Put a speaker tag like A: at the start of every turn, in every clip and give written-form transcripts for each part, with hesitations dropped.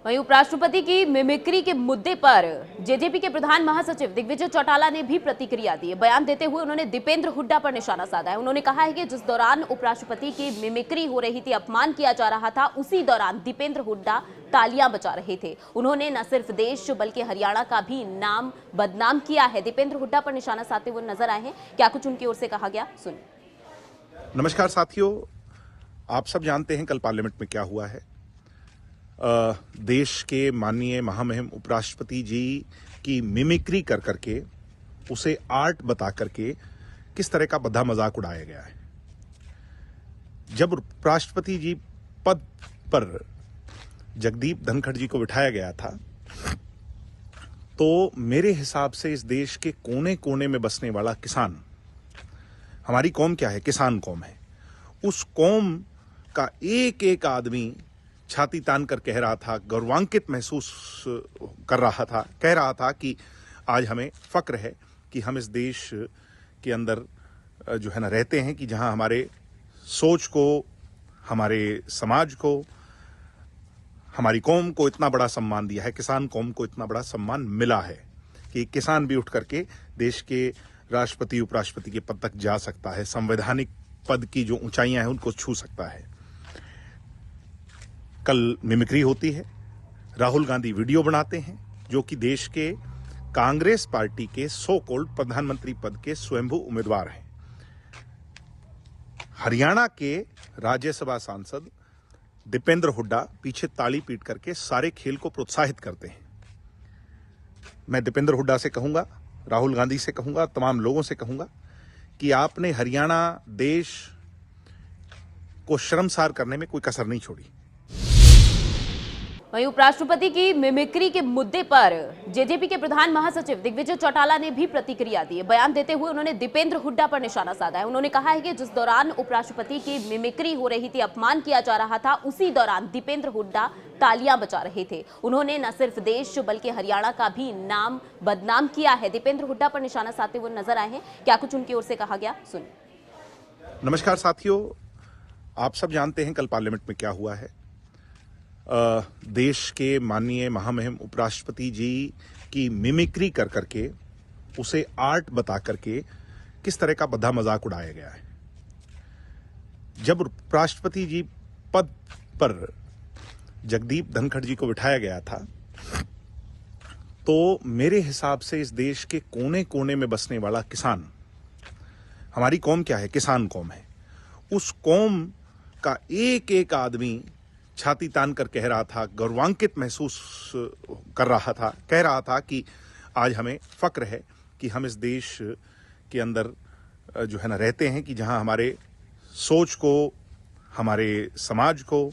A: वहीं उपराष्ट्रपति की मिमिक्री के मुद्दे पर जेजेपी के प्रधान महासचिव दिग्विजय चौटाला ने भी प्रतिक्रिया दी है। बयान देते हुए उन्होंने दीपेंद्र हुड्डा पर निशाना साधा है। उन्होंने कहा है कि जिस दौरान उपराष्ट्रपति की मिमिक्री हो रही थी, अपमान किया जा रहा था, उसी दौरान दीपेंद्र हुड्डा तालियां बजा रहे थे। उन्होंने न सिर्फ देश बल्कि हरियाणा का भी नाम बदनाम किया है। दीपेंद्र हुड्डा पर निशाना साधते हुए नजर आए हैं। क्या कुछ उनकी ओर से कहा गया, सुनिए।
B: नमस्कार साथियों, आप सब जानते हैं कल पार्लियामेंट में क्या हुआ है। देश के माननीय महामहिम उपराष्ट्रपति जी की मिमिक्री कर करके, उसे आर्ट बता करके किस तरह का बद्दा मजाक उड़ाया गया है। जब उपराष्ट्रपति जी पद पर जगदीप धनखड़ जी को बिठाया गया था, तो मेरे हिसाब से इस देश के कोने कोने में बसने वाला किसान, हमारी कौम क्या है, किसान कौम है, उस कौम का एक एक आदमी छाती तान कर कह रहा था, गौरवान्वित महसूस कर रहा था, कह रहा था कि आज हमें फक्र है कि हम इस देश के अंदर जो है ना रहते हैं, कि जहां हमारे सोच को, हमारे समाज को, हमारी कौम को इतना बड़ा सम्मान दिया है, किसान कौम को इतना बड़ा सम्मान मिला है कि किसान भी उठ करके देश के राष्ट्रपति उपराष्ट्रपति के पद तक जा सकता है, संवैधानिक पद की जो ऊंचाइयां हैं उनको छू सकता है। कल मिमिक्री होती है, राहुल गांधी वीडियो बनाते हैं, जो कि देश के कांग्रेस पार्टी के सो कॉल्ड प्रधानमंत्री पद के स्वयंभू उम्मीदवार हैं। हरियाणा के राज्यसभा सांसद दीपेंद्र हुड्डा पीछे ताली पीट करके सारे खेल को प्रोत्साहित करते हैं। मैं दीपेंद्र हुड्डा से कहूंगा, राहुल गांधी से कहूंगा, तमाम लोगों से कहूंगा कि आपने हरियाणा देश को शर्मसार करने में कोई कसर नहीं छोड़ी।
A: वहीं उपराष्ट्रपति की मिमिक्री के मुद्दे पर जेजेपी के प्रधान महासचिव दिग्विजय चौटाला ने भी प्रतिक्रिया दी है। बयान देते हुए उन्होंने दीपेंद्र हुड्डा पर निशाना साधा है। उन्होंने कहा है कि जिस दौरान उपराष्ट्रपति की मिमिक्री हो रही थी, अपमान किया जा रहा था, उसी दौरान दीपेंद्र हुड्डा तालियां बजा रहे थे। उन्होंने न सिर्फ देश बल्कि हरियाणा का भी नाम बदनाम किया है। दीपेंद्र हुड्डा पर निशाना साधते हुए नजर आए हैं। क्या कुछ उनकी ओर से कहा गया, सुनिए।
B: नमस्कार साथियों, आप सब जानते हैं कल पार्लियामेंट में क्या हुआ है। देश के माननीय महामहिम उपराष्ट्रपति जी की मिमिक्री कर करके, उसे आर्ट बता करके किस तरह का बद्दा मजाक उड़ाया गया है। जब उपराष्ट्रपति जी पद पर जगदीप धनखड़ जी को बिठाया गया था, तो मेरे हिसाब से इस देश के कोने कोने में बसने वाला किसान, हमारी कौम क्या है, किसान कौम है, उस कौम का एक एक आदमी छाती तान कर कह रहा था, गौरवान्वित महसूस कर रहा था, कह रहा था कि आज हमें फक्र है कि हम इस देश के अंदर जो है ना रहते हैं, कि जहां हमारे सोच को, हमारे समाज को,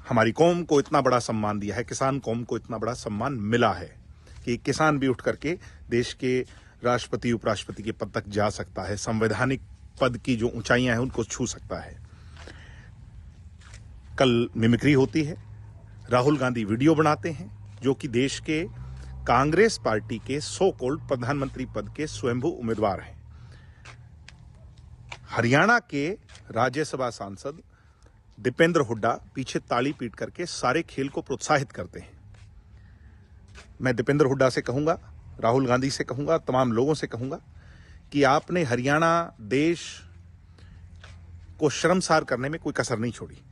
B: हमारी कौम को इतना बड़ा सम्मान दिया है, किसान कौम को इतना बड़ा सम्मान मिला है कि किसान भी उठ करके देश के राष्ट्रपति उपराष्ट्रपति के पद तक जा सकता है, संवैधानिक पद की जो ऊंचाइयां हैं उनको छू सकता है। कल मिमिक्री होती है, राहुल गांधी वीडियो बनाते हैं, जो कि देश के कांग्रेस पार्टी के सो कॉल्ड प्रधानमंत्री पद के स्वयंभू उम्मीदवार हैं। हरियाणा के राज्यसभा सांसद दीपेंद्र हुड्डा पीछे ताली पीट करके सारे खेल को प्रोत्साहित करते हैं। मैं दीपेंद्र हुड्डा से कहूंगा, राहुल गांधी से कहूंगा, तमाम लोगों से कहूंगा कि आपने हरियाणा देश को शर्मसार करने में कोई कसर नहीं छोड़ी।